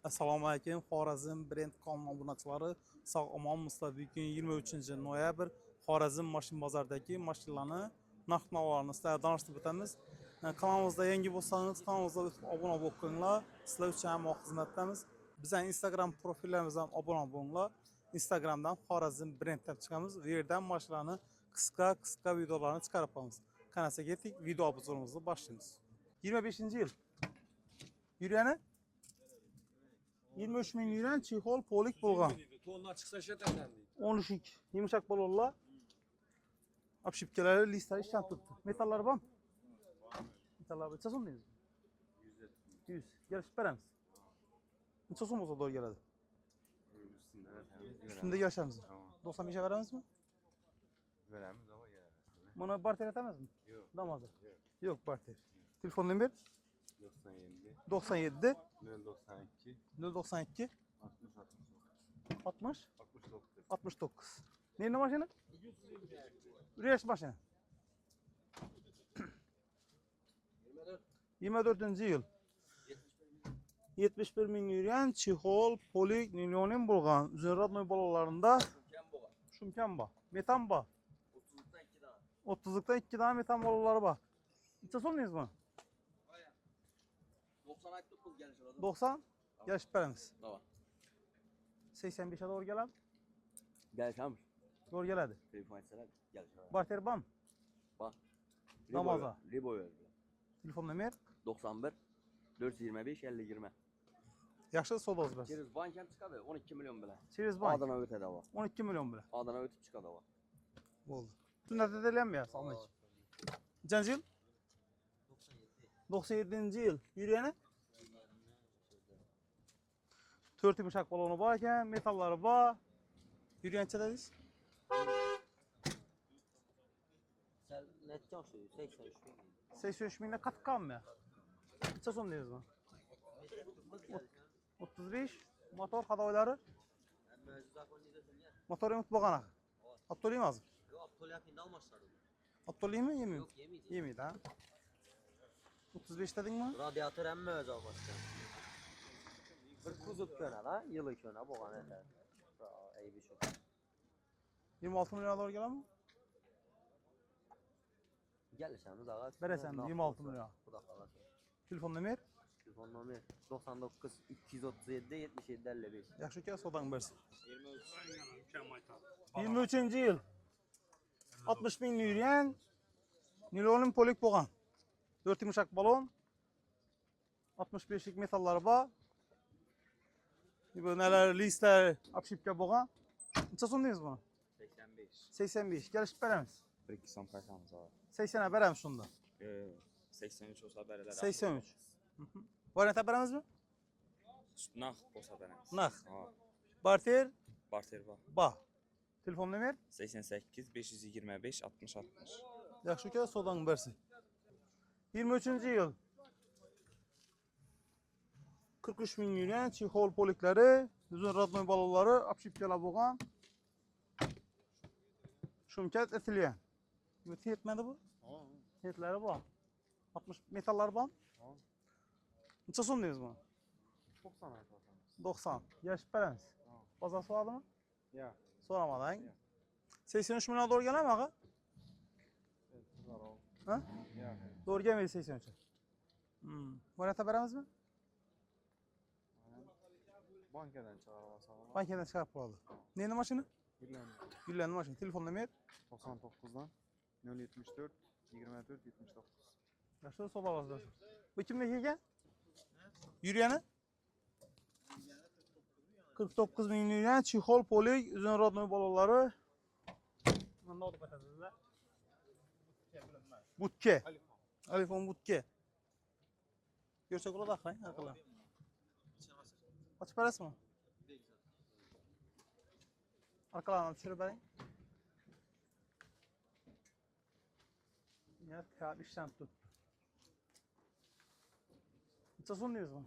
Assalomu alaykum, Xorazm brend kanal obunachilari. Sog' omonmisizlar. Bugun 23-noyabr Xorazm mashin bozoridagi mashinalarni narx-navolarni sizlarga tanishtirib o'tamiz. Kanalimizda yangi bo'lsangiz, kanalimizga obuna bo'lib qo'yinglar. Sizlar uchun ham xizmatdamiz. Bizning Instagram profillarimizdan obuna bo'linglar. Instagramdan Xorazm brend deb chiqamiz. Bu yerdan mashinalarni qisqa videolarni chiqarib qo'yamiz. Qanasiga ketdik, video obzorimizni boshlaymiz. 25-yil. Yurgani 23 ming yuan chexol polik bo'lgan. To'nlar chiqsa shatasan deydi. 13 yumshoq balonlar. Obshipkalari, listlar ishdan turibdi. Metallar bormi? Metallar necha so'm deysiz? 100. Kelishib beramiz. Necha so'm bo'lsa to'g'ri keladi? Shunda kelishamiz. 95 ga beramizmi? Beramiz, Buni barter etamizmi? Yo'q. Damozi. Yo'q barter. Telefon nomer 97 97 092 092 60 60 69. Ne mashina? Urish mashina. 24-yil. 71 ming yuan chexol, polik, nilyonim bo'lgan. Uzun radnoy bolalarında shumkan bor. Metan bor. 30'lukda 2 tane metan bolaları bor. Necha so'm deysiz buni? 99 geliş oldu. 90 gelişip beramiz. Tamam. 85'e doğru gelen. Geliş almış. Doğru geledi. Telefon etseler geliş almış. Barter bam. Bak. Namaza. Libo verdi. Telefon nomer. 91 425 50 20. Yaxşı sodoz bas. Çeriz banken çıkadı 12 milyon bile. Çeriz bank. Adana ötedi hava. 12 milyon bile. Adana ötüp çıkadı hava. Oldu. Tünnet edelim ya. Salmış. Kaçıncı yıl? 97. yıl. Yürüyene? 4 yumuşak balonu varken metalları var. Yürüyen çedeniz? Sen netcan söylüyor 83 bin. 83 binde katık kalmıyor. Neçə son deyiz bu? 35. Motor hadoyları. Motor ümit boğanak. Attolayım azım. Yok aptal yapayım da almazlar. Attolayım mı yemeyim? Yok yemeydi. Yemeydi ha. 35 dedin mi? Radyatör emme öz almazlar. Bir kuzuk köne la yılı köne boğan eder. İyi bir şey. 26 milyon doğru gelen mi? Gelişemiz ağa. Beresen 26 milyon. Bu da falan. Telefon nomer? Telefon numara 99 237 77 55. Yaxşı ki sodan versin. 23. yıl. 60 bin yürüyen. Nilonun polik boğan. 4 yumuşak balon. 65'lik metallar var. Bu neler listler apşipke boğan. Neçə son deyiz bunu? 85. 85. Gelişip beremiz. 1-2 son kaçamız var. 80'e beremiz şunda. 83 olsa bereler. 83. Variyete beremiz mi? Nah olsa beremiz. Nah. Ha. Barter. Barter var. Ba. Telefon nomer. 88 525 60 60. Yaxşı ki sodan versin. 23. yıl. 43 bin yuan çexol polikleri, uzun radnoy baloları, apşipkeler boğan. Şumket etiliyen. Bütün yetmedi bu? Yetleri bu. 60 metallar bu. Neçə son deyiz bunu? 90 90. Yaşıp beremiz. Bazar soğadı mı? Ya. Soramadan. 83 milyona doğru gelen mi ağa? Ha? Ya. Doğru gelmedi 83'e. Variyete beremiz mi? Bankadan çağırmasa ama. Bankadan çıkarıp koyalım. Neydi maşını? Birlendi. Güllendi maşını. Telefon nomer. 99'dan 074 24 79. Yaşlı soba bazılar. Bu kimdeki eken? Yürüyene? 49 bin yürüyen çexol polik, uzun radnoy baloları. Butke. Alifon butke. Görsek ola da aklayın. Kaç parası mı? Arkalarına düşürüp verin. Ya kağıt işlem tut. Neçə son deyiz bu?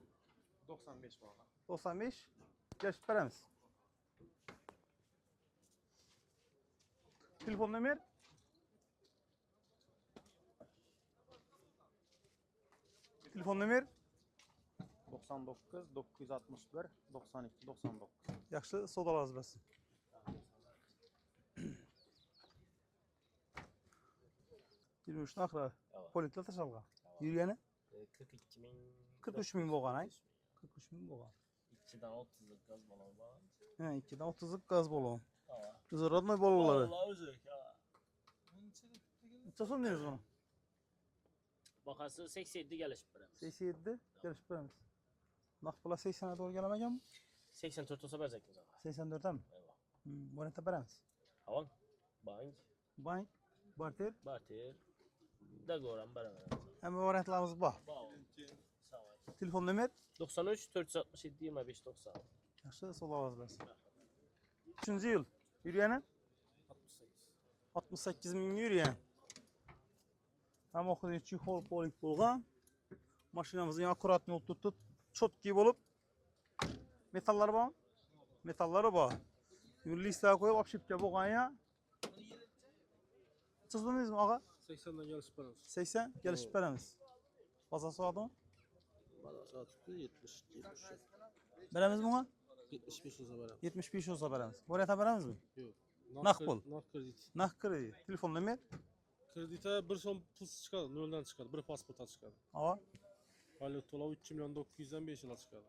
95 bana. 95. Geçip veremiz. Telefon nomer. Telefon nomer. 99 961 92 99. Yaxşı, sodalarınız bəsin. Yirmi üç nakra. Polikla taşalga. Yürüyeni? 42 bin. 43 bin boğan ay. 43 bin boğan. 2'den 30'luk gaz balonu var. He, 2'den 30'luk gaz balon. Tamam. Zırradnoy bolaları. Vallahi özür ya. Neçəsən deyirsiniz onu? Bakası 87 gelişip bire. 87 gəlişib verəmiz. Naqbala 80'e doğru gələməyəm mi? 84 olsa verecektin zaten. 84'e mi? Eyvah. Bu netə verəmiz. Havan. Bank. Bank, barter, Batir. Da goran beraber. həmin variantlarımız var. Bağ ol. Sağ ol. Telefon nömrə 93 467 25 90. yaxşı, sol avaz versin. 3-cü il yürüyəni 68 min yürüyən. Həm oxuyun ki, hol polik bolğan. Maşinamızın akkuratını olub tut, çot gibi olub. Metalları var. Metalları var. Listeye koyup apşipke bolğan ya. Çızdınız mı ağa? 80'den gelişip veririz. 80 gəlişib verəmiz. Bazası adım. Bana saat 70, 70. Verəmiz buna? 75 olsa veririz. 75 olsa verəmiz. Oraya verəmiz mi? Yok. Nakbol. Nak kredit. Naq kredi. Telefon nömrə? Kredite bir son pus çıkardı. Nölden çıkardı. Bir pasporta çıkardı. Ağa. Valet olav 2 milyon 900'den 5 yıla çıkardı.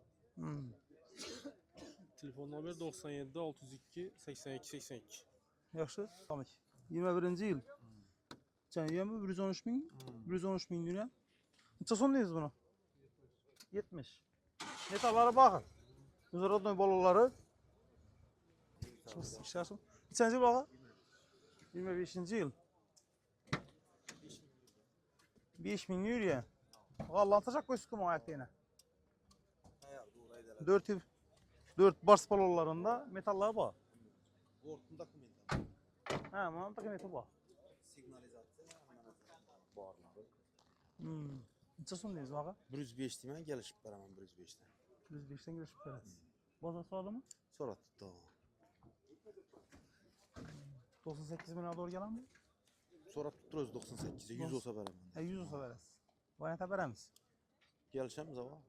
Telefon numara 97 602 82 82. Yaxşı. Tamam. 21-ci il. Cəmiyyəmi 113 min. 113 min lirə. Neçə son deyiz bunu? 70. Metallara baxın. Üzərodnoy bolaları. İşlərsin. Neçənci il ağa? 25-ci il. 5 min lirə. Allah'ın koysun ayakta yine. 4 bars balonlarında metallar var. Ortunda metal. Ha, bunun takımı var. Signalizasyon Bağırları. Neçə son deyiz ağa? 105 demeye gelişip veremem 105'ten. 105'ten girişib verəriz. Bazar suadı mı? Sonra tuttu o. 98 bine doğru gelen mi? Sonra tutturuz 98'e 100 olsa veremem. 100 olsa verəriz. Varianta verəmiz. Gelişemiz ama.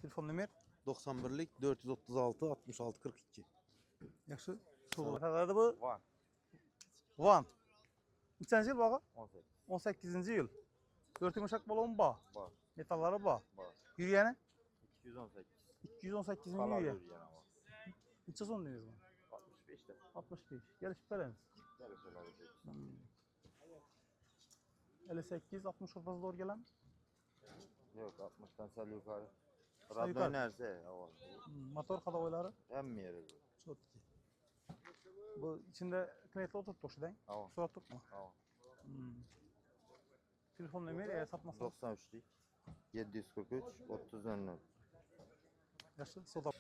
Telefon nömrə? 91'lik 436 66 42. Yaxşı. Soğuk. Kadardı bu? Var. Van. Neçənci il bağa? 18. 18-ci il. 4 yumuşak balon var. Var. Metalları var. Var. Yürüyəni? 218. 218 min Kalan yürüyen. yürüyen ama. Neçə son deyiz bu? 65'te. 65. Gəlişib verəmiz. Gelişe verecek. 58, 60 ortası doğru gelen. Yok 60'tan sel yukarı. yukarı. Radyo inerse hava. Motor kadavoyları En mi yeri? çok iyi. Bu içinde knetli oturttuk şuradan. Hava. Surattık mı? Hava. Telefon nömrə eğer satmasanız. 93'lik 743 30 önlü. Yaxşı, soda.